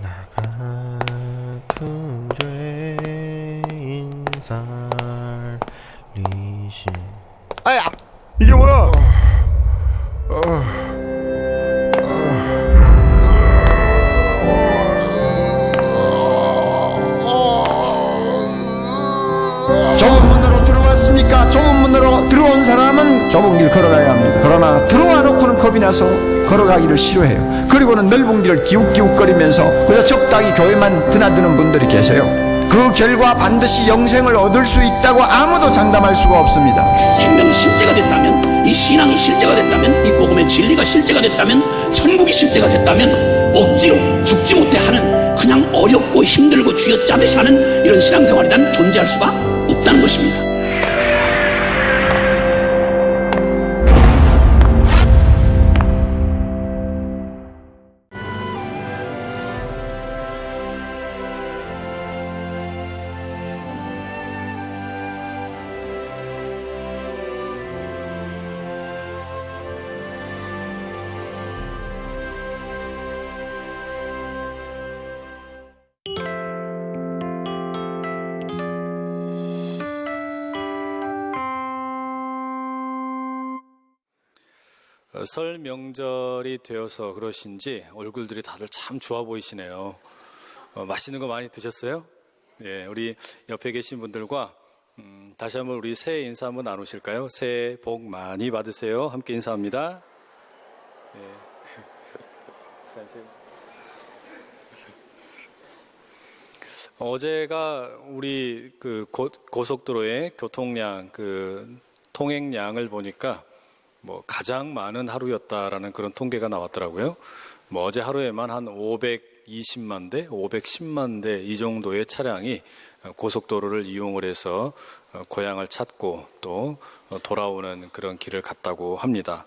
나 같은 죄인 살리신. 아야! 이게 뭐야? 좁은 문으로 들어왔습니까? 좁은 문으로 들어온 사람은 좁은 길 걸어가야 합니다. 그러나 들어와 놓고는 겁이 나서 걸어가기를 싫어해요. 그리고는 넓은 길을 기웃기웃거리면서 그래서 적당히 교회만 드나드는 분들이 계세요. 그 결과 반드시 영생을 얻을 수 있다고 아무도 장담할 수가 없습니다. 생명이 실제가 됐다면, 이 신앙이 실제가 됐다면, 이 복음의 진리가 실제가 됐다면, 천국이 실제가 됐다면 억지로 죽지 못해 하는, 그냥 어렵고 힘들고 쥐어짜듯이 하는 이런 신앙생활이란 존재할 수가 없다는 것입니다. 설 명절이 되어서 그러신지 얼굴들이 다들 참 좋아 보이시네요. 맛있는 거 많이 드셨어요? 예, 우리 옆에 계신 분들과 다시 한번 우리 새해 인사 한번 나누실까요? 새해 복 많이 받으세요. 함께 인사합니다. 예. 어제가 우리 그 고속도로의 교통량, 그 통행량을 보니까 뭐 가장 많은 하루였다라는 그런 통계가 나왔더라고요. 뭐 어제 하루에만 한 520만 대, 510만 대 이 정도의 차량이 고속도로를 이용을 해서 고향을 찾고 또 돌아오는 그런 길을 갔다고 합니다.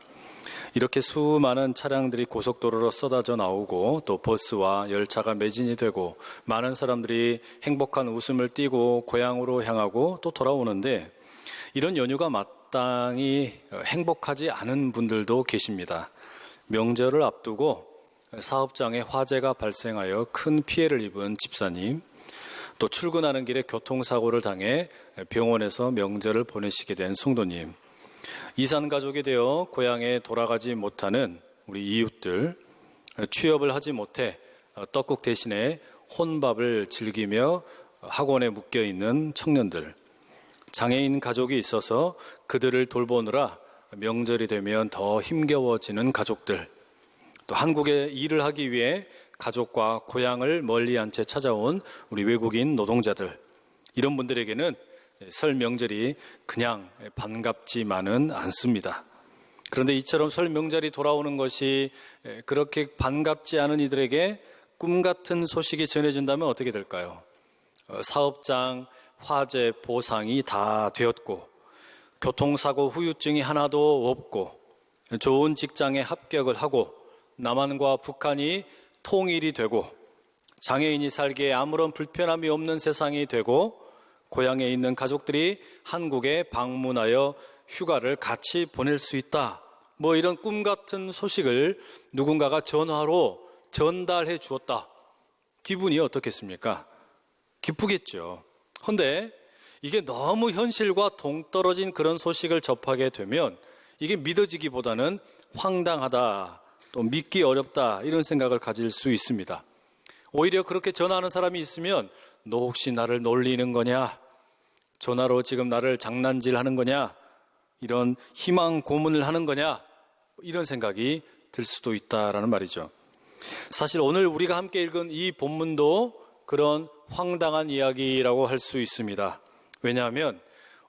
이렇게 수많은 차량들이 고속도로로 쏟아져 나오고 또 버스와 열차가 매진이 되고 많은 사람들이 행복한 웃음을 띠고 고향으로 향하고 또 돌아오는데 이런 연휴가 마땅히 행복하지 않은 분들도 계십니다. 명절을 앞두고 사업장에 화재가 발생하여 큰 피해를 입은 집사님, 또 출근하는 길에 교통사고를 당해 병원에서 명절을 보내시게 된 성도님, 이산 가족이 되어 고향에 돌아가지 못하는 우리 이웃들, 취업을 하지 못해 떡국 대신에 혼밥을 즐기며 학원에 묶여있는 청년들, 장애인 가족이 있어서 그들을 돌보느라 명절이 되면 더 힘겨워지는 가족들, 또 한국에 일을 하기 위해 가족과 고향을 멀리한 채 찾아온 우리 외국인 노동자들, 이런 분들에게는 설 명절이 그냥 반갑지만은 않습니다. 그런데 이처럼 설 명절이 돌아오는 것이 그렇게 반갑지 않은 이들에게 꿈같은 소식이 전해진다면 어떻게 될까요? 사업장 화재 보상이 다 되었고, 교통사고 후유증이 하나도 없고, 좋은 직장에 합격을 하고, 남한과 북한이 통일이 되고, 장애인이 살기에 아무런 불편함이 없는 세상이 되고, 고향에 있는 가족들이 한국에 방문하여 휴가를 같이 보낼 수 있다. 뭐 이런 꿈같은 소식을 누군가가 전화로 전달해 주었다. 기분이 어떻겠습니까? 기쁘겠죠. 그런데 이게 너무 현실과 동떨어진 그런 소식을 접하게 되면 이게 믿어지기보다는 황당하다, 또 믿기 어렵다, 이런 생각을 가질 수 있습니다. 오히려 그렇게 전화하는 사람이 있으면 너 혹시 나를 놀리는 거냐? 전화로 지금 나를 장난질하는 거냐? 이런 희망 고문을 하는 거냐? 이런 생각이 들 수도 있다라는 말이죠. 사실 오늘 우리가 함께 읽은 이 본문도 그런 황당한 이야기라고 할 수 있습니다. 왜냐하면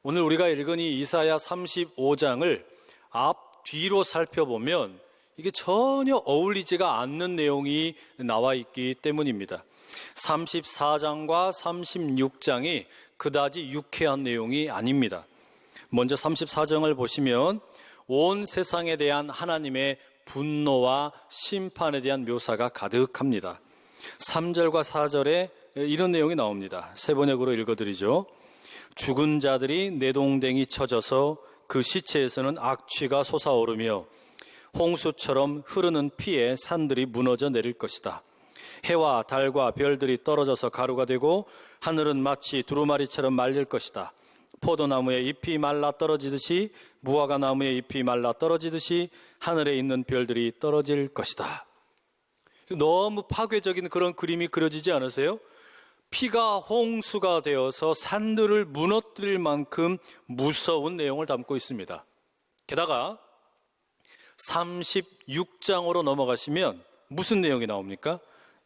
오늘 우리가 읽은 이 이사야 35장을 앞 뒤로 살펴보면 이게 전혀 어울리지가 않는 내용이 나와 있기 때문입니다. 34장과 36장이 그다지 유쾌한 내용이 아닙니다. 먼저 34장을 보시면 온 세상에 대한 하나님의 분노와 심판에 대한 묘사가 가득합니다. 3절과 4절에 이런 내용이 나옵니다. 세 번역으로 읽어드리죠. 죽은 자들이 내동댕이 쳐져서 그 시체에서는 악취가 솟아오르며 홍수처럼 흐르는 피에 산들이 무너져 내릴 것이다. 해와 달과 별들이 떨어져서 가루가 되고 하늘은 마치 두루마리처럼 말릴 것이다. 포도나무의 잎이 말라 떨어지듯이 무화과 나무의 잎이 말라 떨어지듯이 하늘에 있는 별들이 떨어질 것이다. 너무 파괴적인 그런 그림이 그려지지 않으세요? 피가 홍수가 되어서 산들을 무너뜨릴 만큼 무서운 내용을 담고 있습니다. 게다가 36장으로 넘어가시면 무슨 내용이 나옵니까?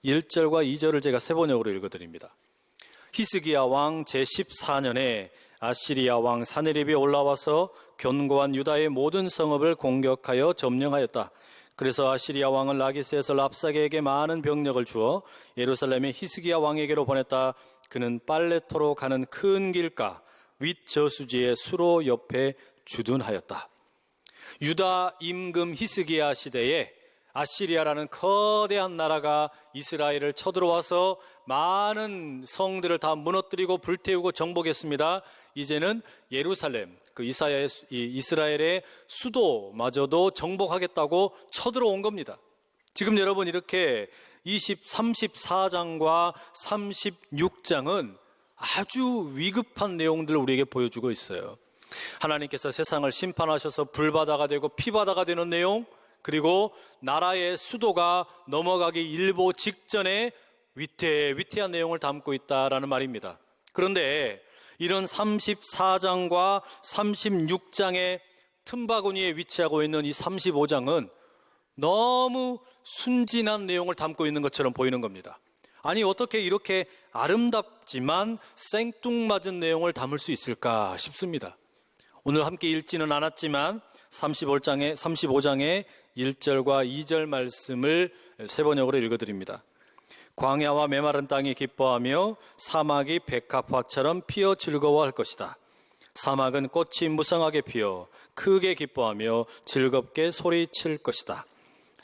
1절과 2절을 제가 세 번역으로 읽어드립니다. 히스기야 왕 제14년에 아시리아 왕 사네립이 올라와서 견고한 유다의 모든 성읍을 공격하여 점령하였다. 그래서 아시리아 왕은 라기스에서 랍사게에게 많은 병력을 주어 예루살렘의 히스기야 왕에게로 보냈다. 그는 빨레토로 가는 큰 길가 윗저수지의 수로 옆에 주둔하였다. 유다 임금 히스기야 시대에 아시리아라는 거대한 나라가 이스라엘을 쳐들어와서 많은 성들을 다 무너뜨리고 불태우고 정복했습니다. 이제는 예루살렘, 이스라엘의 수도마저도 정복하겠다고 쳐들어온 겁니다. 지금 여러분 이렇게 34장과 36장은 아주 위급한 내용들을 우리에게 보여주고 있어요. 하나님께서 세상을 심판하셔서 불바다가 되고 피바다가 되는 내용, 그리고 나라의 수도가 넘어가기 일보 직전에 위태위태한 내용을 담고 있다라는 말입니다. 그런데 이런 34장과 36장의 틈바구니에 위치하고 있는 이 35장은 너무 순진한 내용을 담고 있는 것처럼 보이는 겁니다. 아니 어떻게 이렇게 아름답지만 생뚱맞은 내용을 담을 수 있을까 싶습니다. 오늘 함께 읽지는 않았지만 35장의 1절과 2절 말씀을 세 번역으로 읽어드립니다. 광야와 메마른 땅이 기뻐하며 사막이 백합화처럼 피어 즐거워할 것이다. 사막은 꽃이 무성하게 피어 크게 기뻐하며 즐겁게 소리칠 것이다.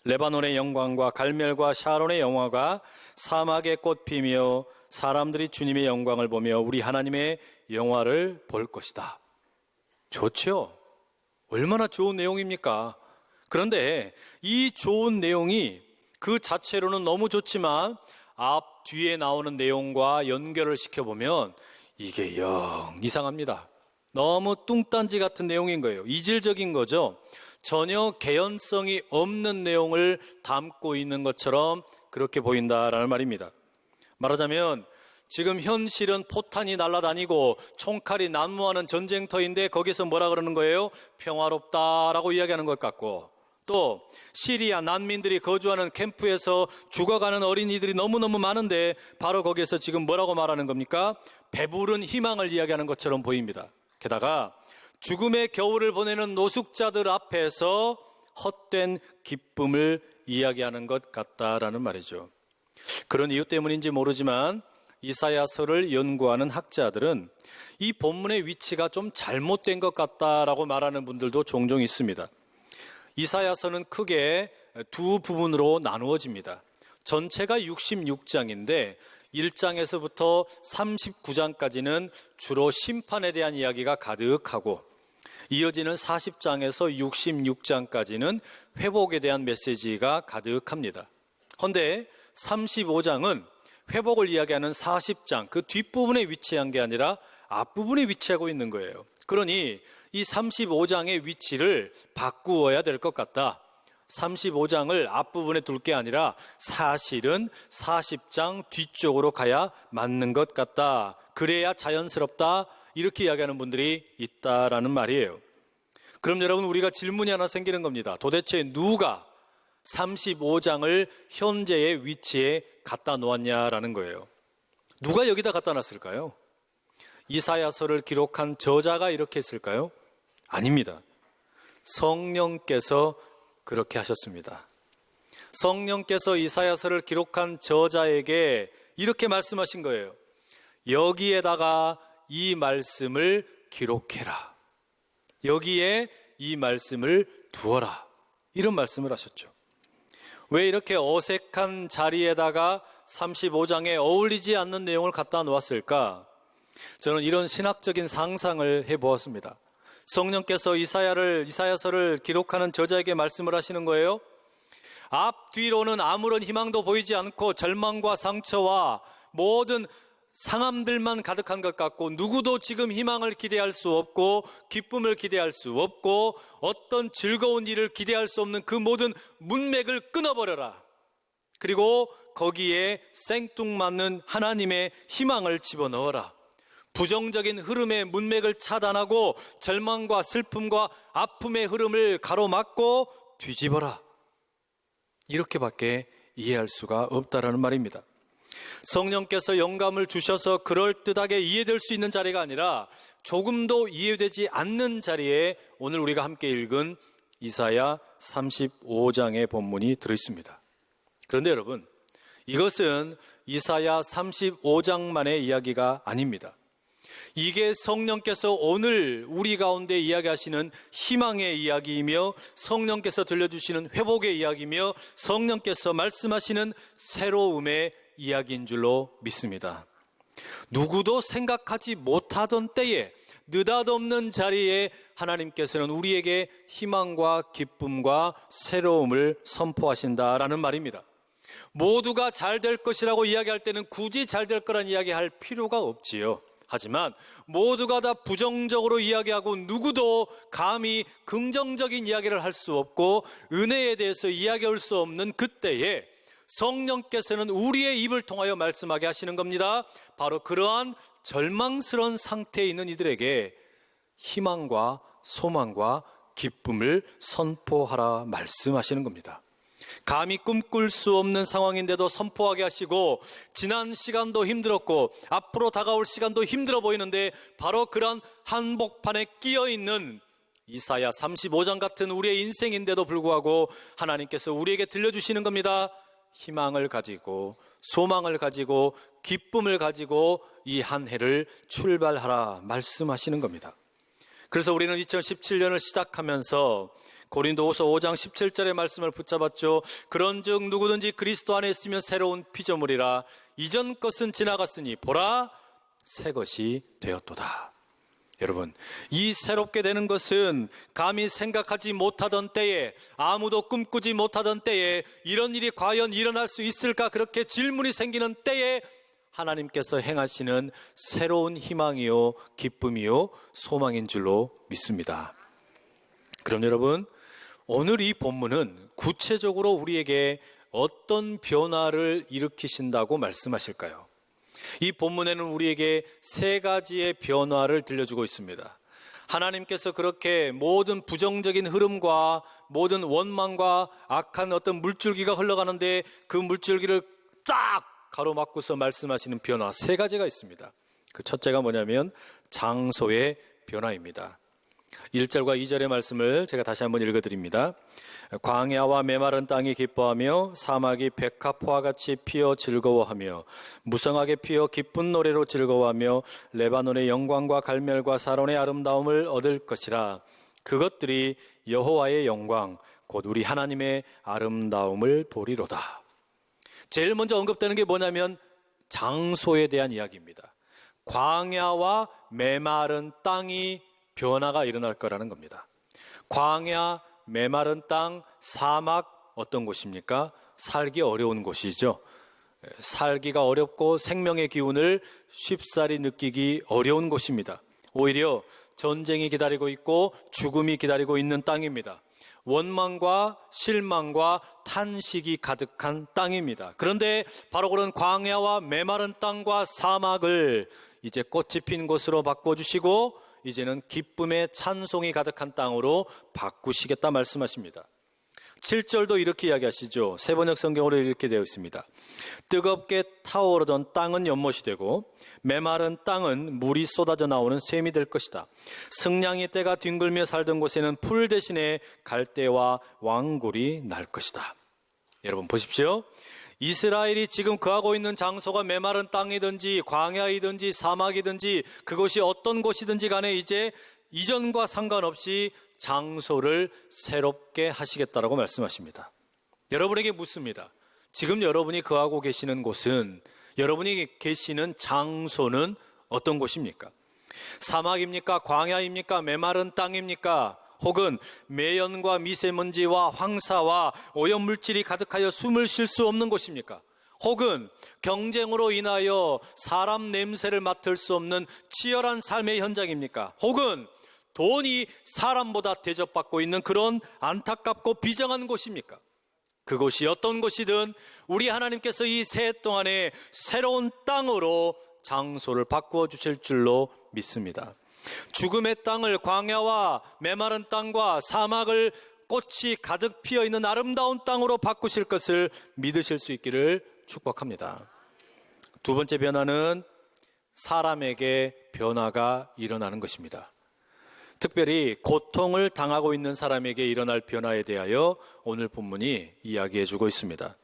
레바논의 영광과 갈멜과 샤론의 영화가 사막에 꽃 피며 사람들이 주님의 영광을 보며 우리 하나님의 영화를 볼 것이다. 좋죠? 얼마나 좋은 내용입니까? 그런데 이 좋은 내용이 그 자체로는 너무 좋지만 앞 뒤에 나오는 내용과 연결을 시켜보면 이게 영 이상합니다. 너무 뚱딴지 같은 내용인 거예요. 이질적인 거죠. 전혀 개연성이 없는 내용을 담고 있는 것처럼 그렇게 보인다라는 말입니다. 말하자면 지금 현실은 포탄이 날아다니고 총칼이 난무하는 전쟁터인데 거기서 뭐라 그러는 거예요? 평화롭다라고 이야기하는 것 같고, 또 시리아 난민들이 거주하는 캠프에서 죽어가는 어린이들이 너무너무 많은데 바로 거기에서 지금 뭐라고 말하는 겁니까? 배부른 희망을 이야기하는 것처럼 보입니다. 게다가 죽음의 겨울을 보내는 노숙자들 앞에서 헛된 기쁨을 이야기하는 것 같다라는 말이죠. 그런 이유 때문인지 모르지만 이사야서를 연구하는 학자들은 이 본문의 위치가 좀 잘못된 것 같다라고 말하는 분들도 종종 있습니다. 이사야서는 크게 두 부분으로 나누어집니다. 전체가 66장인데 1장에서부터 39장까지는 주로 심판에 대한 이야기가 가득하고, 이어지는 40장에서 66장까지는 회복에 대한 메시지가 가득합니다. 그런데 35장은 회복을 이야기하는 40장 그 뒷부분에 위치한 게 아니라 앞부분에 위치하고 있는 거예요. 그러니 이 35장의 위치를 바꾸어야 될 것 같다. 35장을 앞부분에 둘 게 아니라 사실은 40장 뒤쪽으로 가야 맞는 것 같다. 그래야 자연스럽다. 이렇게 이야기하는 분들이 있다라는 말이에요. 그럼 여러분, 우리가 질문이 하나 생기는 겁니다. 도대체 누가 35장을 현재의 위치에 갖다 놓았냐라는 거예요. 누가 여기다 갖다 놨을까요? 이사야서를 기록한 저자가 이렇게 했을까요? 아닙니다. 성령께서 그렇게 하셨습니다. 성령께서 이사야서를 기록한 저자에게 이렇게 말씀하신 거예요. 여기에다가 이 말씀을 기록해라. 여기에 이 말씀을 두어라. 이런 말씀을 하셨죠. 왜 이렇게 어색한 자리에다가 35장에 어울리지 않는 내용을 갖다 놓았을까? 저는 이런 신학적인 상상을 해보았습니다. 성령께서 이사야서를 기록하는 저자에게 말씀을 하시는 거예요. 앞뒤로는 아무런 희망도 보이지 않고 절망과 상처와 모든 상함들만 가득한 것 같고 누구도 지금 희망을 기대할 수 없고 기쁨을 기대할 수 없고 어떤 즐거운 일을 기대할 수 없는 그 모든 문맥을 끊어버려라. 그리고 거기에 생뚱맞는 하나님의 희망을 집어넣어라. 부정적인 흐름의 문맥을 차단하고 절망과 슬픔과 아픔의 흐름을 가로막고 뒤집어라. 이렇게밖에 이해할 수가 없다라는 말입니다. 성령께서 영감을 주셔서 그럴듯하게 이해될 수 있는 자리가 아니라 조금도 이해되지 않는 자리에 오늘 우리가 함께 읽은 이사야 35장의 본문이 들어있습니다. 그런데 여러분, 이것은 이사야 35장만의 이야기가 아닙니다. 이게 성령께서 오늘 우리 가운데 이야기하시는 희망의 이야기이며 성령께서 들려주시는 회복의 이야기이며 성령께서 말씀하시는 새로움의 이야기인 줄로 믿습니다. 누구도 생각하지 못하던 때에 느닷없는 자리에 하나님께서는 우리에게 희망과 기쁨과 새로움을 선포하신다라는 말입니다. 모두가 잘 될 것이라고 이야기할 때는 굳이 잘 될 거란 이야기할 필요가 없지요. 하지만 모두가 다 부정적으로 이야기하고 누구도 감히 긍정적인 이야기를 할 수 없고 은혜에 대해서 이야기할 수 없는 그때에 성령께서는 우리의 입을 통하여 말씀하게 하시는 겁니다. 바로 그러한 절망스러운 상태에 있는 이들에게 희망과 소망과 기쁨을 선포하라 말씀하시는 겁니다. 감히 꿈꿀 수 없는 상황인데도 선포하게 하시고 지난 시간도 힘들었고 앞으로 다가올 시간도 힘들어 보이는데 바로 그런 한복판에 끼어있는 이사야 35장 같은 우리의 인생인데도 불구하고 하나님께서 우리에게 들려주시는 겁니다. 희망을 가지고 소망을 가지고 기쁨을 가지고 이 한 해를 출발하라 말씀하시는 겁니다. 그래서 우리는 2017년을 시작하면서 고린도후서 5장 17절의 말씀을 붙잡았죠. 그런즉 누구든지 그리스도 안에 있으면 새로운 피조물이라 이전 것은 지나갔으니 보라 새 것이 되었도다. 여러분, 이 새롭게 되는 것은 감히 생각하지 못하던 때에 아무도 꿈꾸지 못하던 때에 이런 일이 과연 일어날 수 있을까 그렇게 질문이 생기는 때에 하나님께서 행하시는 새로운 희망이요 기쁨이요 소망인 줄로 믿습니다. 그럼 여러분, 오늘 이 본문은 구체적으로 우리에게 어떤 변화를 일으키신다고 말씀하실까요? 이 본문에는 우리에게 세 가지의 변화를 들려주고 있습니다. 하나님께서 그렇게 모든 부정적인 흐름과 모든 원망과 악한 어떤 물줄기가 흘러가는데 그 물줄기를 딱 가로막고서 말씀하시는 변화 세 가지가 있습니다. 그 첫째가 뭐냐면 장소의 변화입니다. 1절과 2절의 말씀을 제가 다시 한번 읽어드립니다. 광야와 메마른 땅이 기뻐하며 사막이 백합화와 같이 피어 즐거워하며 무성하게 피어 기쁜 노래로 즐거워하며 레바논의 영광과 갈멜과 사론의 아름다움을 얻을 것이라. 그것들이 여호와의 영광 곧 우리 하나님의 아름다움을 보리로다. 제일 먼저 언급되는 게 뭐냐면 장소에 대한 이야기입니다. 광야와 메마른 땅이 변화가 일어날 거라는 겁니다. 광야, 메마른 땅, 사막 어떤 곳입니까? 살기 어려운 곳이죠. 살기가 어렵고 생명의 기운을 쉽사리 느끼기 어려운 곳입니다. 오히려 전쟁이 기다리고 있고 죽음이 기다리고 있는 땅입니다. 원망과 실망과 탄식이 가득한 땅입니다. 그런데 바로 그런 광야와 메마른 땅과 사막을 이제 꽃이 핀 곳으로 바꿔주시고 이제는 기쁨의 찬송이 가득한 땅으로 바꾸시겠다 말씀하십니다. 7절도 이렇게 이야기하시죠. 세번역 성경으로 이렇게 되어 있습니다. 뜨겁게 타오르던 땅은 연못이 되고 메마른 땅은 물이 쏟아져 나오는 샘이 될 것이다. 승냥이 떼가 뒹굴며 살던 곳에는 풀 대신에 갈대와 왕골이 날 것이다. 여러분 보십시오. 이스라엘이 지금 거하고 있는 장소가 메마른 땅이든지 광야이든지 사막이든지 그것이 어떤 곳이든지 간에 이제 이전과 상관없이 장소를 새롭게 하시겠다라고 말씀하십니다. 여러분에게 묻습니다. 지금 여러분이 거하고 계시는 곳은, 여러분이 계시는 장소는 어떤 곳입니까? 사막입니까? 광야입니까? 메마른 땅입니까? 혹은 매연과 미세먼지와 황사와 오염물질이 가득하여 숨을 쉴 수 없는 곳입니까? 혹은 경쟁으로 인하여 사람 냄새를 맡을 수 없는 치열한 삶의 현장입니까? 혹은 돈이 사람보다 대접받고 있는 그런 안타깝고 비정한 곳입니까? 그곳이 어떤 곳이든 우리 하나님께서 이 새해 동안에 새로운 땅으로 장소를 바꾸어 주실 줄로 믿습니다. 죽음의 땅을 광야와 메마른 땅과 사막을 꽃이 가득 피어 있는 아름다운 땅으로 바꾸실 것을 믿으실 수 있기를 축복합니다. 두 번째 변화는 사람에게 변화가 일어나는 것입니다. 특별히 고통을 당하고 있는 사람에게 일어날 변화에 대하여 오늘 본문이 이야기해 주고 있습니다.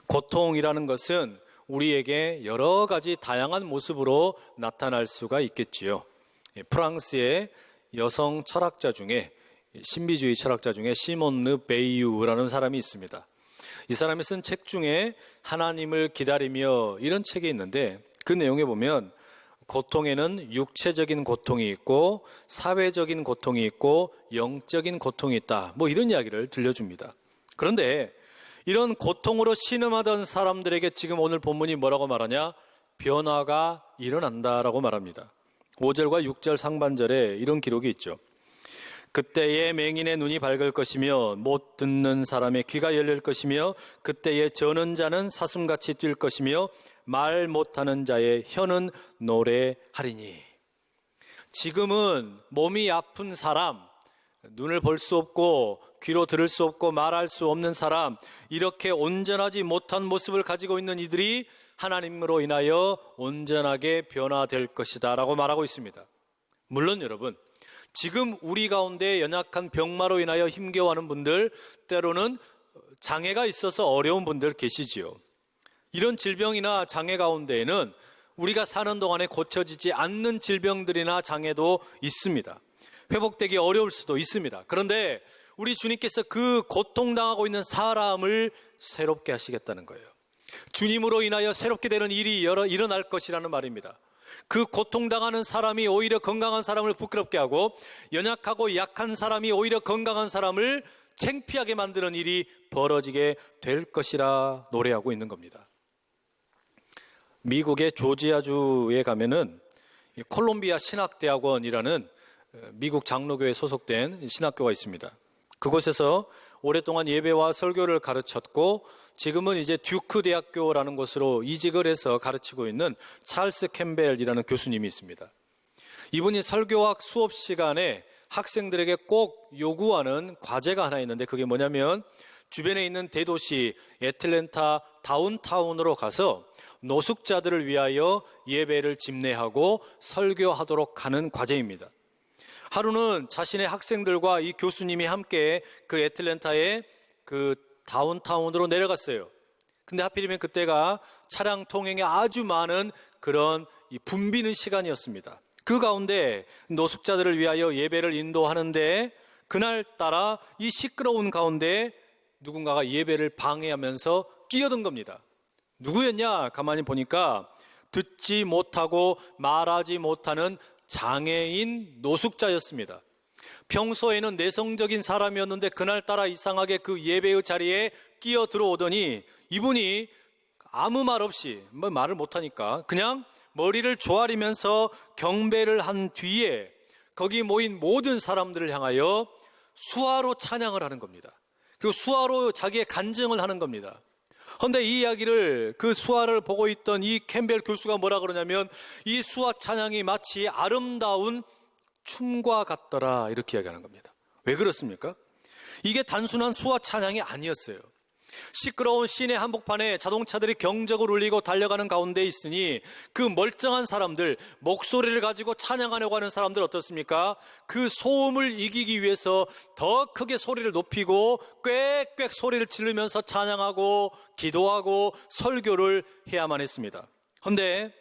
고통이라는 것은 우리에게 여러 가지 다양한 모습으로 나타날 수가 있겠지요. 프랑스의 여성 철학자 중에 신비주의 철학자 중에 시몬 르 베이유라는 사람이 있습니다. 이 사람이 쓴 책 중에 하나님을 기다리며 이런 책이 있는데 그 내용에 보면 고통에는 육체적인 고통이 있고 사회적인 고통이 있고 영적인 고통이 있다. 뭐 이런 이야기를 들려줍니다. 그런데 이런 고통으로 신음하던 사람들에게 지금 오늘 본문이 뭐라고 말하냐? 변화가 일어난다라고 말합니다. 5절과 6절 상반절에 이런 기록이 있죠. 그때에 맹인의 눈이 밝을 것이며 못 듣는 사람의 귀가 열릴 것이며 그때에 저는 자는 사슴같이 뛸 것이며 말 못하는 자의 혀는 노래하리니. 지금은 몸이 아픈 사람, 눈을 볼 수 없고 귀로 들을 수 없고 말할 수 없는 사람, 이렇게 온전하지 못한 모습을 가지고 있는 이들이 하나님으로 인하여 온전하게 변화될 것이다 라고 말하고 있습니다. 물론 여러분, 지금 우리 가운데 연약한 병마로 인하여 힘겨워하는 분들, 때로는 장애가 있어서 어려운 분들 계시지요. 이런 질병이나 장애 가운데에는 우리가 사는 동안에 고쳐지지 않는 질병들이나 장애도 있습니다. 회복되기 어려울 수도 있습니다. 그런데 우리 주님께서 그 고통당하고 있는 사람을 새롭게 하시겠다는 거예요. 주님으로 인하여 새롭게 되는 일이 일어날 것이라는 말입니다. 그 고통당하는 사람이 오히려 건강한 사람을 부끄럽게 하고 연약하고 약한 사람이 오히려 건강한 사람을 창피하게 만드는 일이 벌어지게 될 것이라 노래하고 있는 겁니다. 미국의 조지아주에 가면은 콜롬비아 신학대학원이라는 미국 장로교에 소속된 신학교가 있습니다. 그곳에서 오랫동안 예배와 설교를 가르쳤고 지금은 이제 듀크 대학교라는 곳으로 이직을 해서 가르치고 있는 찰스 캠벨이라는 교수님이 있습니다. 이분이 설교학 수업 시간에 학생들에게 꼭 요구하는 과제가 하나 있는데 그게 뭐냐면 주변에 있는 대도시 애틀랜타 다운타운으로 가서 노숙자들을 위하여 예배를 집례하고 설교하도록 하는 과제입니다. 하루는 자신의 학생들과 이 교수님이 함께 그 애틀랜타의 그 다운타운으로 내려갔어요. 근데 하필이면 그때가 차량 통행에 아주 많은 그런 붐비는 시간이었습니다. 그 가운데 노숙자들을 위하여 예배를 인도하는데 그날따라 이 시끄러운 가운데 누군가가 예배를 방해하면서 끼어든 겁니다. 누구였냐? 가만히 보니까 듣지 못하고 말하지 못하는 장애인 노숙자였습니다. 평소에는 내성적인 사람이었는데 그날따라 이상하게 그 예배의 자리에 끼어 들어오더니 이분이 아무 말 없이 말을 못하니까 그냥 머리를 조아리면서 경배를 한 뒤에 거기 모인 모든 사람들을 향하여 수화로 찬양을 하는 겁니다. 그리고 수화로 자기의 간증을 하는 겁니다. 그런데 이 이야기를 그 수화를 보고 있던 이 캠벨 교수가 뭐라 그러냐면 이 수화 찬양이 마치 아름다운 춤과 같더라 이렇게 이야기하는 겁니다. 왜 그렇습니까? 이게 단순한 수화 찬양이 아니었어요. 시끄러운 시내 한복판에 자동차들이 경적을 울리고 달려가는 가운데 있으니 그 멀쩡한 사람들, 목소리를 가지고 찬양하려고 하는 사람들 어떻습니까? 그 소음을 이기기 위해서 더 크게 소리를 높이고 꽥꽥 소리를 지르면서 찬양하고 기도하고 설교를 해야만 했습니다. 그런데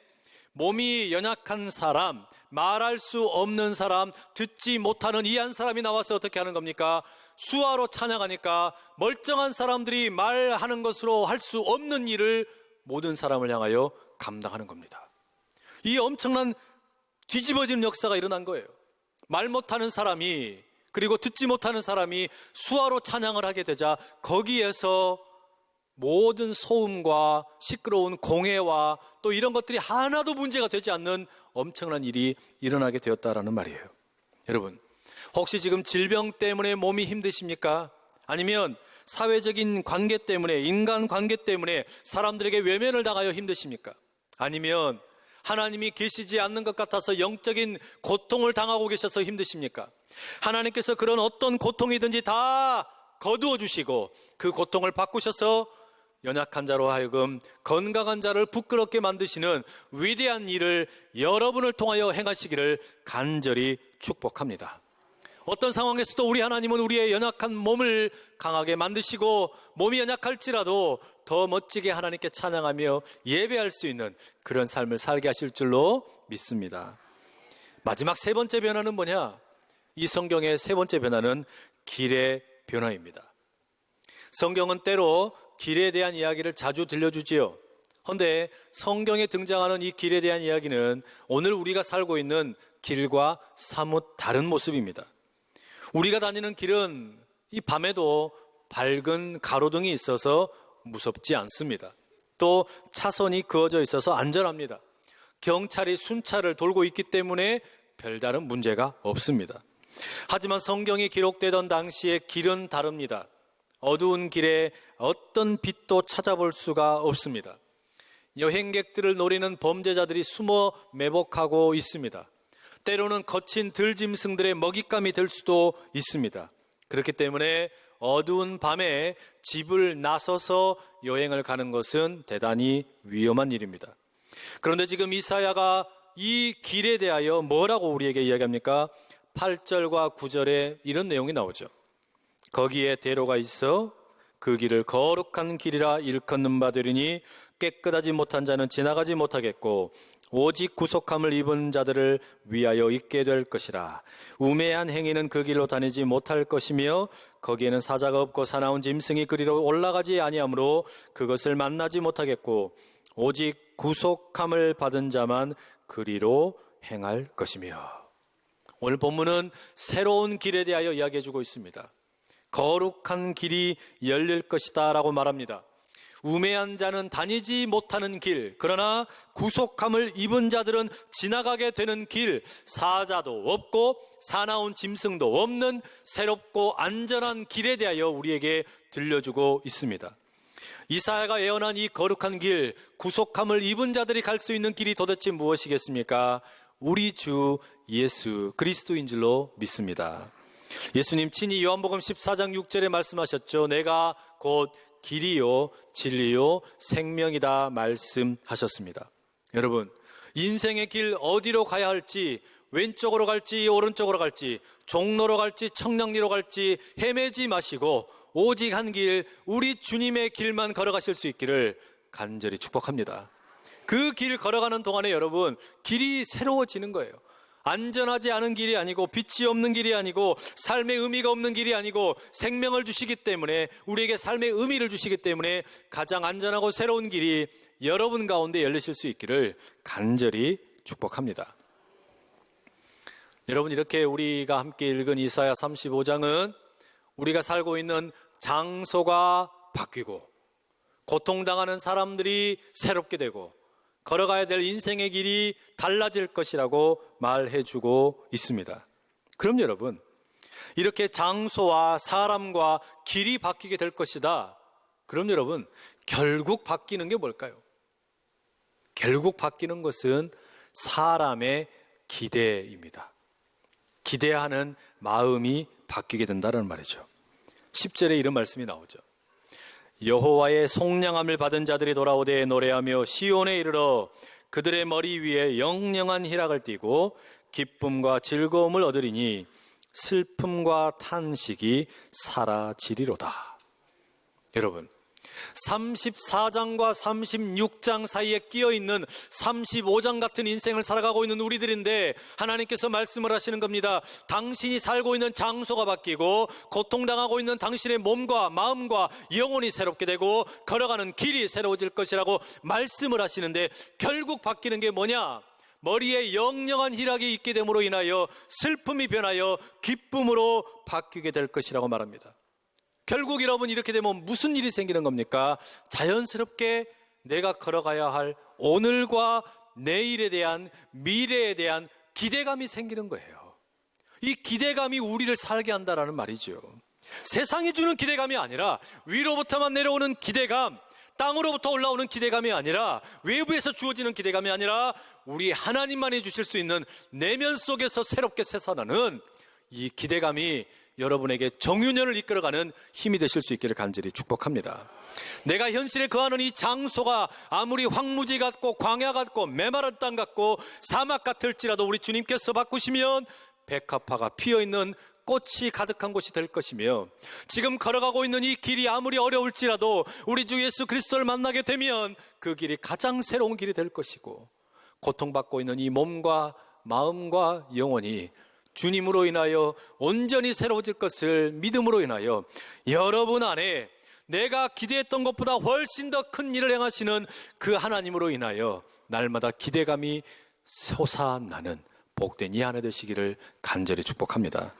몸이 연약한 사람, 말할 수 없는 사람, 듣지 못하는 이 한 사람이 나와서 어떻게 하는 겁니까? 수화로 찬양하니까 멀쩡한 사람들이 말하는 것으로 할 수 없는 일을 모든 사람을 향하여 감당하는 겁니다. 이 엄청난 뒤집어지는 역사가 일어난 거예요. 말 못하는 사람이 그리고 듣지 못하는 사람이 수화로 찬양을 하게 되자 거기에서 모든 소음과 시끄러운 공해와 또 이런 것들이 하나도 문제가 되지 않는 엄청난 일이 일어나게 되었다라는 말이에요. 여러분, 혹시 지금 질병 때문에 몸이 힘드십니까? 아니면 사회적인 관계 때문에, 인간 관계 때문에 사람들에게 외면을 당하여 힘드십니까? 아니면 하나님이 계시지 않는 것 같아서 영적인 고통을 당하고 계셔서 힘드십니까? 하나님께서 그런 어떤 고통이든지 다 거두어 주시고 그 고통을 바꾸셔서 연약한 자로 하여금 건강한 자를 부끄럽게 만드시는 위대한 일을 여러분을 통하여 행하시기를 간절히 축복합니다. 어떤 상황에서도 우리 하나님은 우리의 연약한 몸을 강하게 만드시고 몸이 연약할지라도 더 멋지게 하나님께 찬양하며 예배할 수 있는 그런 삶을 살게 하실 줄로 믿습니다. 마지막 세 번째 변화는 뭐냐? 이 성경의 세 번째 변화는 길의 변화입니다. 성경은 때로 길에 대한 이야기를 자주 들려주지요. 그런데 성경에 등장하는 이 길에 대한 이야기는 오늘 우리가 살고 있는 길과 사뭇 다른 모습입니다. 우리가 다니는 길은 이 밤에도 밝은 가로등이 있어서 무섭지 않습니다. 또 차선이 그어져 있어서 안전합니다. 경찰이 순찰을 돌고 있기 때문에 별다른 문제가 없습니다. 하지만 성경이 기록되던 당시의 길은 다릅니다. 어두운 길에 어떤 빛도 찾아볼 수가 없습니다. 여행객들을 노리는 범죄자들이 숨어 매복하고 있습니다. 때로는 거친 들짐승들의 먹잇감이 될 수도 있습니다. 그렇기 때문에 어두운 밤에 집을 나서서 여행을 가는 것은 대단히 위험한 일입니다. 그런데 지금 이사야가 이 길에 대하여 뭐라고 우리에게 이야기합니까? 8절과 9절에 이런 내용이 나오죠. 거기에 대로가 있어 그 길을 거룩한 길이라 일컫는 바 되리니 깨끗하지 못한 자는 지나가지 못하겠고 오직 구속함을 입은 자들을 위하여 있게 될 것이라. 우매한 행위는 그 길로 다니지 못할 것이며 거기에는 사자가 없고 사나운 짐승이 그리로 올라가지 아니하므로 그것을 만나지 못하겠고 오직 구속함을 받은 자만 그리로 행할 것이며. 오늘 본문은 새로운 길에 대하여 이야기해주고 있습니다. 거룩한 길이 열릴 것이다 라고 말합니다. 우매한 자는 다니지 못하는 길, 그러나 구속함을 입은 자들은 지나가게 되는 길, 사자도 없고 사나운 짐승도 없는 새롭고 안전한 길에 대하여 우리에게 들려주고 있습니다. 이사야가 예언한 이 거룩한 길, 구속함을 입은 자들이 갈 수 있는 길이 도대체 무엇이겠습니까? 우리 주 예수 그리스도인 줄로 믿습니다. 예수님 친히 요한복음 14장 6절에 말씀하셨죠. 내가 곧 길이요 진리요 생명이다 말씀하셨습니다. 여러분, 인생의 길 어디로 가야 할지, 왼쪽으로 갈지 오른쪽으로 갈지, 종로로 갈지 청량리로 갈지 헤매지 마시고 오직 한 길, 우리 주님의 길만 걸어가실 수 있기를 간절히 축복합니다. 그 길 걸어가는 동안에 여러분, 길이 새로워지는 거예요. 안전하지 않은 길이 아니고 빛이 없는 길이 아니고 삶의 의미가 없는 길이 아니고 생명을 주시기 때문에, 우리에게 삶의 의미를 주시기 때문에 가장 안전하고 새로운 길이 여러분 가운데 열리실 수 있기를 간절히 축복합니다. 여러분, 이렇게 우리가 함께 읽은 이사야 35장은 우리가 살고 있는 장소가 바뀌고 고통당하는 사람들이 새롭게 되고 걸어가야 될 인생의 길이 달라질 것이라고 말해주고 있습니다. 그럼 여러분, 이렇게 장소와 사람과 길이 바뀌게 될 것이다. 그럼 여러분, 결국 바뀌는 게 뭘까요? 결국 바뀌는 것은 사람의 기대입니다. 기대하는 마음이 바뀌게 된다는 말이죠. 10절에 이런 말씀이 나오죠. 여호와의 속량함을 받은 자들이 돌아오되 노래하며 시온에 이르러 그들의 머리 위에 영영한 희락을 띠고 기쁨과 즐거움을 얻으리니 슬픔과 탄식이 사라지리로다. 여러분, 34장과 36장 사이에 끼어있는 35장 같은 인생을 살아가고 있는 우리들인데 하나님께서 말씀을 하시는 겁니다. 당신이 살고 있는 장소가 바뀌고 고통당하고 있는 당신의 몸과 마음과 영혼이 새롭게 되고 걸어가는 길이 새로워질 것이라고 말씀을 하시는데, 결국 바뀌는 게 뭐냐? 머리에 영영한 희락이 있게 됨으로 인하여 슬픔이 변하여 기쁨으로 바뀌게 될 것이라고 말합니다. 결국 여러분, 이렇게 되면 무슨 일이 생기는 겁니까? 자연스럽게 내가 걸어가야 할 오늘과 내일에 대한, 미래에 대한 기대감이 생기는 거예요. 이 기대감이 우리를 살게 한다라는 말이죠. 세상이 주는 기대감이 아니라, 위로부터만 내려오는 기대감, 땅으로부터 올라오는 기대감이 아니라, 외부에서 주어지는 기대감이 아니라, 우리 하나님만이 주실 수 있는 내면 속에서 새롭게 솟아나는 이 기대감이 여러분에게 정윤현을 이끌어가는 힘이 되실 수 있기를 간절히 축복합니다. 내가 현실에 거하는 이 장소가 아무리 황무지 같고 광야 같고 메마른 땅 같고 사막 같을지라도 우리 주님께서 바꾸시면 백합화가 피어있는 꽃이 가득한 곳이 될 것이며, 지금 걸어가고 있는 이 길이 아무리 어려울지라도 우리 주 예수 그리스도를 만나게 되면 그 길이 가장 새로운 길이 될 것이고, 고통받고 있는 이 몸과 마음과 영혼이 주님으로 인하여 온전히 새로워질 것을 믿음으로 인하여 여러분 안에 내가 기대했던 것보다 훨씬 더 큰 일을 행하시는 그 하나님으로 인하여 날마다 기대감이 솟아나는 복된 이 한 해 되시기를 간절히 축복합니다.